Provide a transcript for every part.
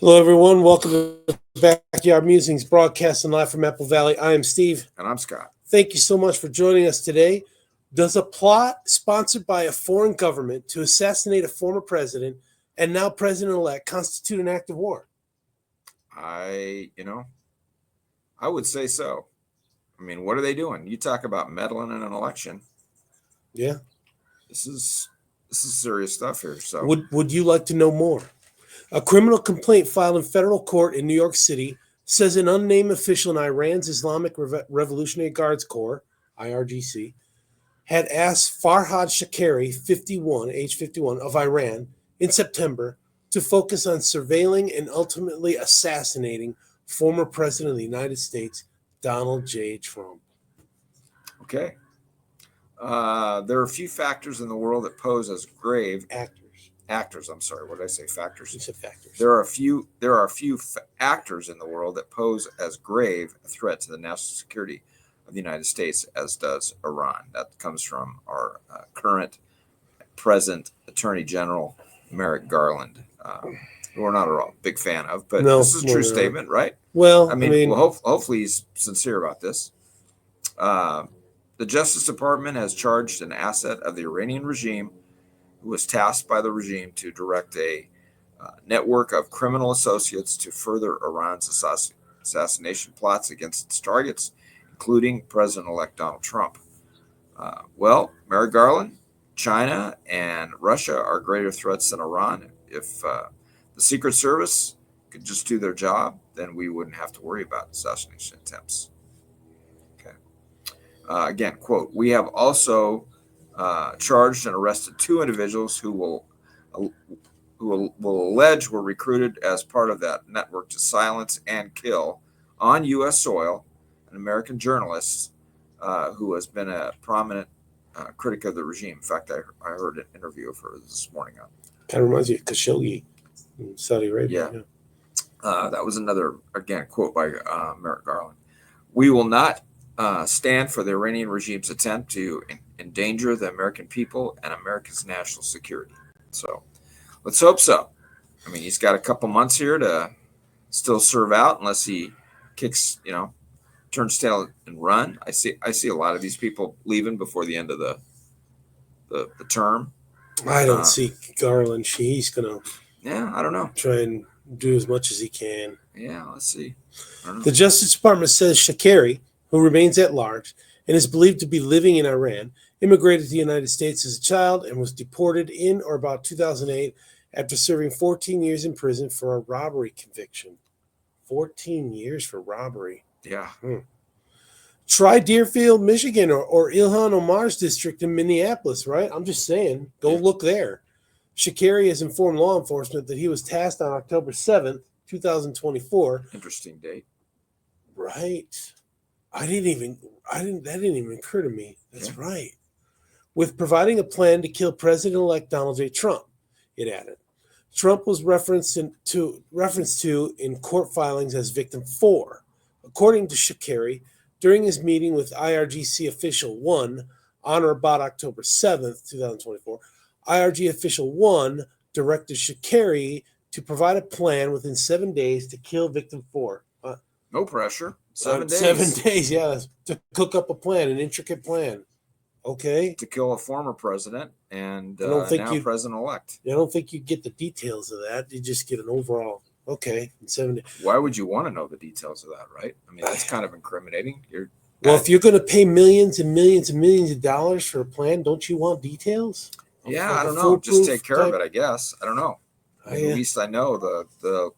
Hello, everyone. Welcome to Backyard Musings, broadcasting live from Apple Valley. I am Steve. And I'm Scott. Thank you so much for joining us today. Does a plot sponsored by a foreign government to assassinate a former president and now president-elect constitute an act of war? I would say so. I mean, what are they doing? You talk about meddling in an election. Yeah. This is serious stuff here. So Would you like to know more? A criminal complaint filed in federal court in New York City says an unnamed official in Iran's Islamic Revolutionary Guards Corps, IRGC, had asked Farhad Shakari, age 51, of Iran in September to focus on surveilling and ultimately assassinating former President of the United States, Donald J. Trump. Okay. There are a few factors in the world that pose as grave actors. I'm sorry. What did I say? Factors. You said factors. There are a few actors in the world that pose as grave a threat to the national security of the United States as does Iran. That comes from our current present Attorney General Merrick Garland, who we're not a big fan of, but this is a true statement, right? Well, hopefully he's sincere about this. The Justice Department has charged an asset of the Iranian regime who was tasked by the regime to direct a network of criminal associates to further Iran's assassination plots against its targets, including President-elect Donald Trump. Merrick Garland, China and Russia are greater threats than Iran. If the Secret Service could just do their job, then we wouldn't have to worry about assassination attempts. Okay. Again, quote, we have also charged and arrested two individuals who will allege were recruited as part of that network to silence and kill on U.S. soil an American journalist who has been a prominent critic of the regime. In fact, I heard an interview of her this morning. Kind of reminds you of Khashoggi in Saudi Arabia. Yeah. That was another, again, quote by Merrick Garland. We will not stand for the Iranian regime's attempt to endanger the American people and America's national security. So let's hope so. I mean, he's got a couple months here to still serve out unless he kicks, turns tail and run. I see a lot of these people leaving before the end of the term. I don't see Garland. He's going to I don't know. Try and do as much as he can. Yeah, let's see. The Justice Department says Shakari, who remains at large and is believed to be living in Iran, immigrated to the United States as a child and was deported in or about 2008 after serving 14 years in prison for a robbery conviction. 14 years for robbery. Yeah. Try Deerfield, Michigan, or Ilhan Omar's district in Minneapolis, right? I'm just saying, go look there. Shakari has informed law enforcement that he was tasked on October 7th, 2024. Interesting date. Right. That didn't even occur to me. That's right. With providing a plan to kill President-elect Donald J. Trump, it added. Trump was referenced to in court filings as victim 4. According to Shakari, during his meeting with IRGC official 1 on or about October 7th, 2024, IRG official 1 directed Shakari to provide a plan within 7 days to kill victim 4. No pressure. 7 days. 7 days, yeah, to cook up a plan, an intricate plan. Okay. To kill a former president and now president-elect. I don't think you get the details of that. You just get an overall, okay, in 7 days. Why would you want to know the details of that, right? I mean, that's kind of incriminating. If you're going to pay millions and millions and millions of dollars for a plan, don't you want details? Yeah, I don't know. Just take care of it, I guess. I don't know. At least I know the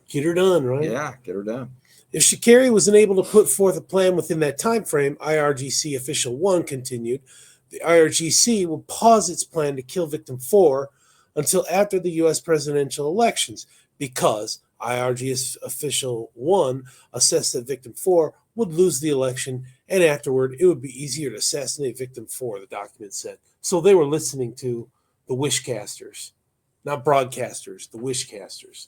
get her done, right? Yeah, get her done. If Shakari was unable to put forth a plan within that time frame, IRGC official 1 continued, the IRGC will pause its plan to kill victim 4 until after the U.S. presidential elections, because IRGC official 1 assessed that victim 4 would lose the election, and afterward it would be easier to assassinate victim 4, the document said. So they were listening to the wishcasters, not broadcasters, the wishcasters.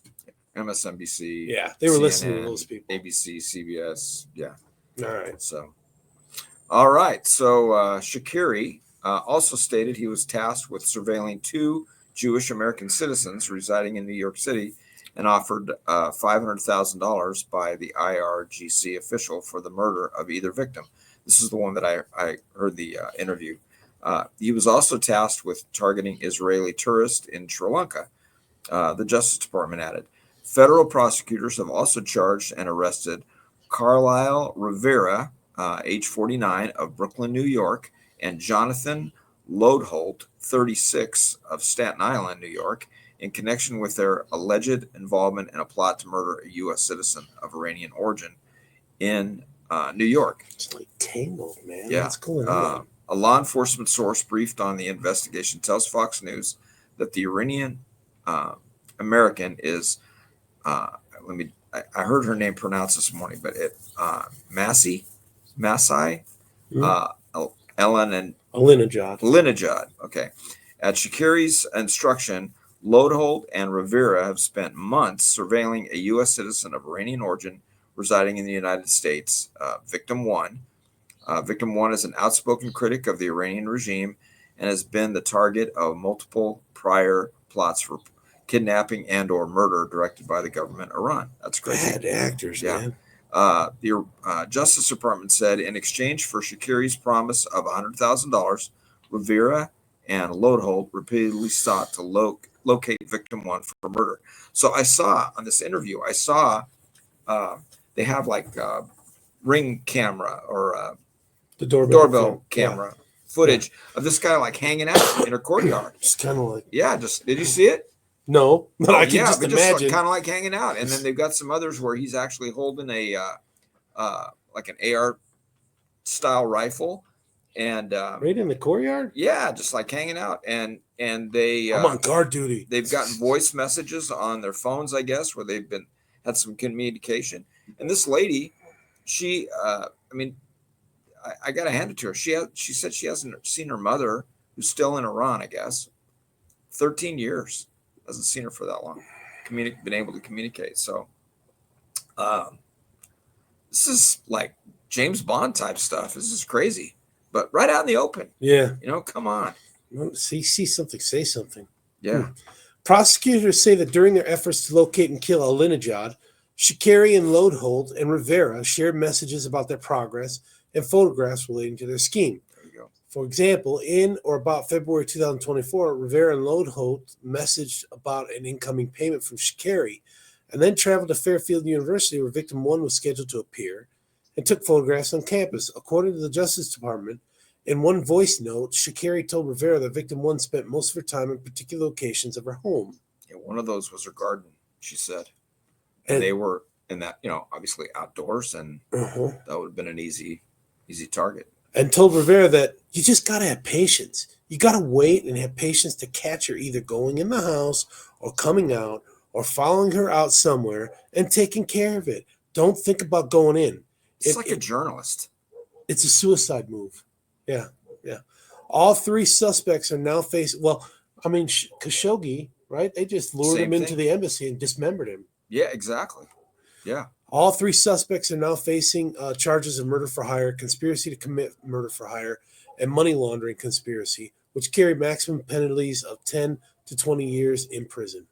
MSNBC. Yeah, they were CNN, listening to those people. ABC, CBS. Yeah. All right. So Shakari also stated he was tasked with surveilling 2 Jewish American citizens residing in New York City and offered $500,000 by the IRGC official for the murder of either victim. This is the one that I heard the interview. He was also tasked with targeting Israeli tourists in Sri Lanka. The Justice Department added. Federal prosecutors have also charged and arrested Carlisle Rivera, age 49, of Brooklyn, New York, and Jonathan Lodeholt, 36, of Staten Island, New York, in connection with their alleged involvement in a plot to murder a U.S. citizen of Iranian origin in New York. It's like Tangled, man. Yeah. What's going on? A law enforcement source briefed on the investigation tells Fox News that the Iranian American is, I heard her name pronounced this morning, but Masai, Alinejad. Okay. At Shakari's instruction, Lodeholt and Rivera have spent months surveilling a U.S. citizen of Iranian origin residing in the United States, Victim 1. Victim 1 is an outspoken critic of the Iranian regime and has been the target of multiple prior plots for kidnapping and or murder directed by the government Iran. That's crazy. Bad actors, man. The Justice Department said in exchange for Shakari's promise of $100,000, Rivera and Lodeholt repeatedly sought to locate Victim 1 for murder. So I saw on this interview, they have like Ring camera or the doorbell camera footage of this guy like hanging out in her courtyard. Just kind of like, did you see it? No, but I can just imagine. Kind of like hanging out. And then they've got some others where he's actually holding a like an AR style rifle, and right in the courtyard. Yeah, just like hanging out. And they I'm on guard duty. They've gotten voice messages on their phones, I guess, where they've had some communication. And this lady, she, I got to hand it to her. She said she hasn't seen her mother, who's still in Iran, I guess, 13 years. Hasn't seen her for that long. Been able to communicate. So, this is like James Bond type stuff. This is crazy, but right out in the open. Yeah. Come on. See something, say something. Yeah. Prosecutors say that during their efforts to locate and kill Alinejad, Shakari and Lodeholt and Rivera shared messages about their progress and photographs relating to their scheme. For example, in or about February 2024, Rivera and Lodeholt messaged about an incoming payment from Shakari and then traveled to Fairfield University where Victim 1 was scheduled to appear and took photographs on campus. According to the Justice Department, in one voice note, Shakari told Rivera that Victim 1 spent most of her time in particular locations of her home. Yeah, one of those was her garden, she said. And they were in that, obviously outdoors, and that would have been an easy target. And told Rivera that you just got to have patience. You got to wait and have patience to catch her either going in the house or coming out or following her out somewhere and taking care of it. Don't think about going in. It's like a journalist. It's a suicide move. Yeah. All three suspects are now facing, Khashoggi, right? They just lured him into the embassy and dismembered him. Yeah, exactly. Yeah. All three suspects are now facing charges of murder for hire, conspiracy to commit murder for hire, and money laundering conspiracy, which carry maximum penalties of 10 to 20 years in prison.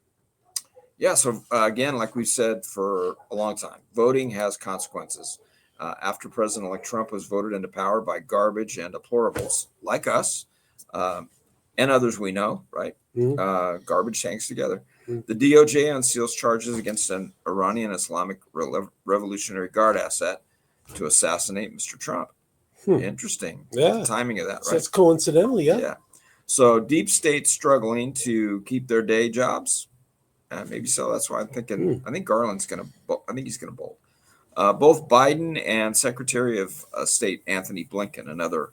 Yeah, so again, like we said for a long time, voting has consequences. After President-elect Trump was voted into power by garbage and deplorables like us and others we know, right? Mm-hmm. Garbage hangs together. The DOJ unseals charges against an Iranian Islamic Revolutionary Guard asset to assassinate Mr. Trump. Interesting. Yeah. The timing of that, right? So it's coincidentally, yeah. So deep state struggling to keep their day jobs. Maybe so. That's why I'm thinking. I think Garland's going to. I think he's going to bolt. Both Biden and Secretary of State Anthony Blinken, another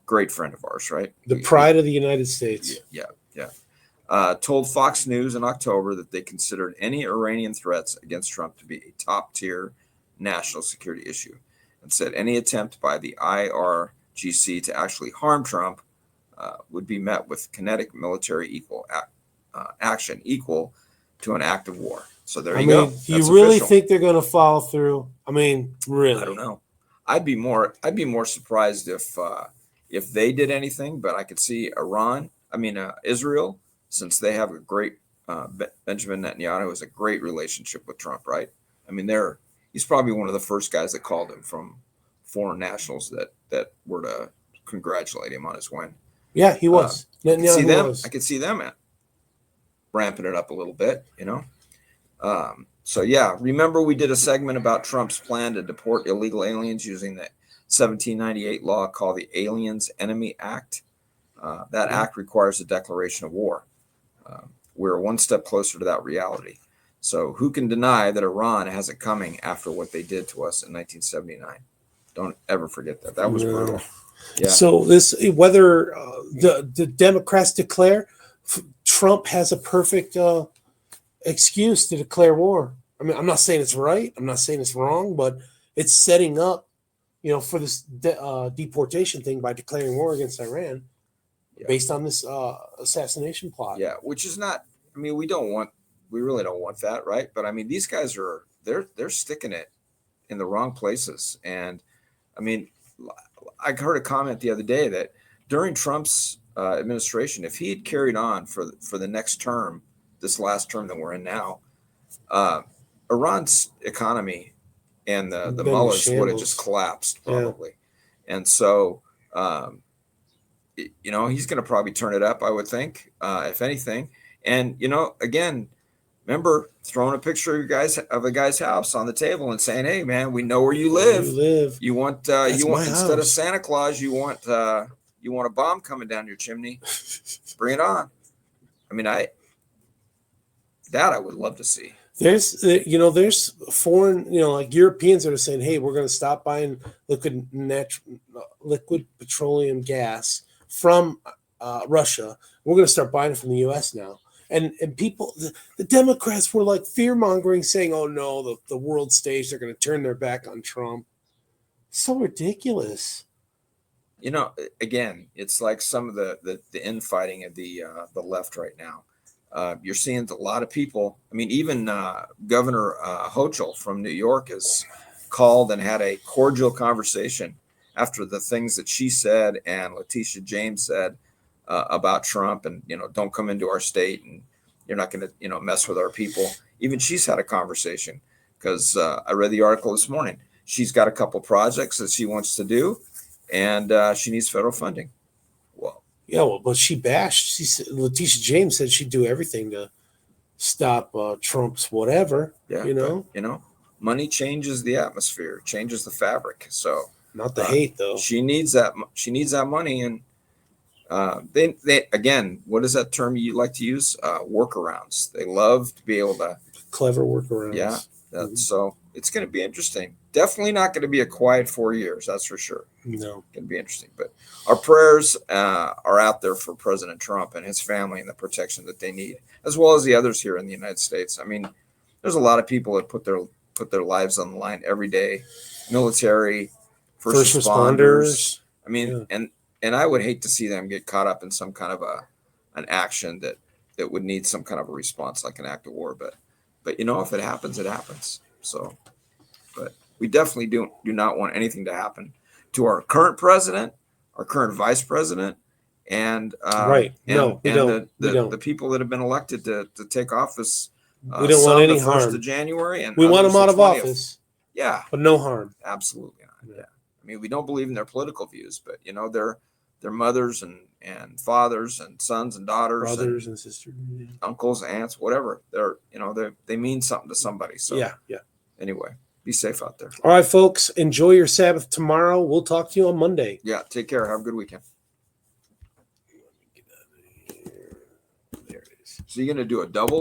great friend of ours, right? The pride of the United States. Yeah. Told Fox News in October that they considered any Iranian threats against Trump to be a top-tier national security issue, and said any attempt by the IRGC to actually harm Trump would be met with kinetic military action equal to an act of war. So there you go. Do you really think they're going to follow through? Really? I don't know. I'd be more surprised if they did anything, but I could see Israel, since they have a great Benjamin Netanyahu has a great relationship with Trump, right? I mean, he's probably one of the first guys that called him from foreign nationals that were to congratulate him on his win. Yeah, he was. I could see them. Was. I could see them ramping it up a little bit, So yeah, remember we did a segment about Trump's plan to deport illegal aliens using the 1798 law called the Aliens Enemy Act. That act requires a declaration of war. We're one step closer to that reality. So who can deny that Iran has it coming after what they did to us in 1979? Don't ever forget that. That was brutal. Yeah. So whether the Democrats declare, Trump has a perfect excuse to declare war. I mean, I'm not saying it's right. I'm not saying it's wrong, but it's setting up, for this deportation thing by declaring war against Iran, based on this assassination plot. Yeah, which is not. I mean, we really don't want that, right? But I mean, these guys they're sticking it in the wrong places. And I mean, I heard a comment the other day that during Trump's administration, if he had carried on for the next term, this last term that we're in now, Iran's economy and the mullahs would have just collapsed probably. Yeah. And so, he's going to probably turn it up, I would think, if anything. And, again, remember throwing a picture of a guy's house on the table and saying, "Hey, man, we know where you live. You want instead of Santa Claus, you want a bomb coming down your chimney. Bring it on." I mean, I would love to see. There's foreign, like Europeans that are saying, "Hey, we're going to stop buying liquid petroleum gas from Russia. We're going to start buying it from the U.S. now." And people, the Democrats were like fear mongering, saying, "Oh no, the world stage, they're going to turn their back on Trump." So ridiculous. Again, it's like some of the infighting of the left right now. You're seeing a lot of people. I mean, even Governor Hochul from New York has called and had a cordial conversation after the things that she said and Letitia James said about Trump, and don't come into our state, and you're not going to mess with our people. Even she's had a conversation, because I read the article this morning. She's got a couple projects that she wants to do, and she needs federal funding. But she bashed. Letitia James said she'd do everything to stop Trump's whatever. Yeah, but, money changes the atmosphere, changes the fabric. So not the hate though. She needs that. She needs that money, and they again, what is that term you like to use? Workarounds. They love to be able to clever workarounds. Yeah. So it's going to be interesting. Definitely not going to be a quiet 4 years. That's for sure. No, going to be interesting. But our prayers are out there for President Trump and his family and the protection that they need, as well as the others here in the United States. I mean, there's a lot of people that put their lives on the line every day. Military, first responders. I mean, and I would hate to see them get caught up in some kind of an action that would need some kind of a response, like an act of war. But if it happens, it happens. So, but we definitely do not want anything to happen to our current president, our current vice president, and the people that have been elected to take office. We don't want any harm. 1st of January, and we want them out of office. Yeah, but no harm. Absolutely not. Yeah. I mean, we don't believe in their political views, but their mothers and fathers and sons and daughters, brothers and sisters, uncles, aunts, whatever. They mean something to somebody. So yeah. Anyway, be safe out there. All right, folks. Enjoy your Sabbath tomorrow. We'll talk to you on Monday. Yeah. Take care. Have a good weekend. There it is. So you're gonna do a double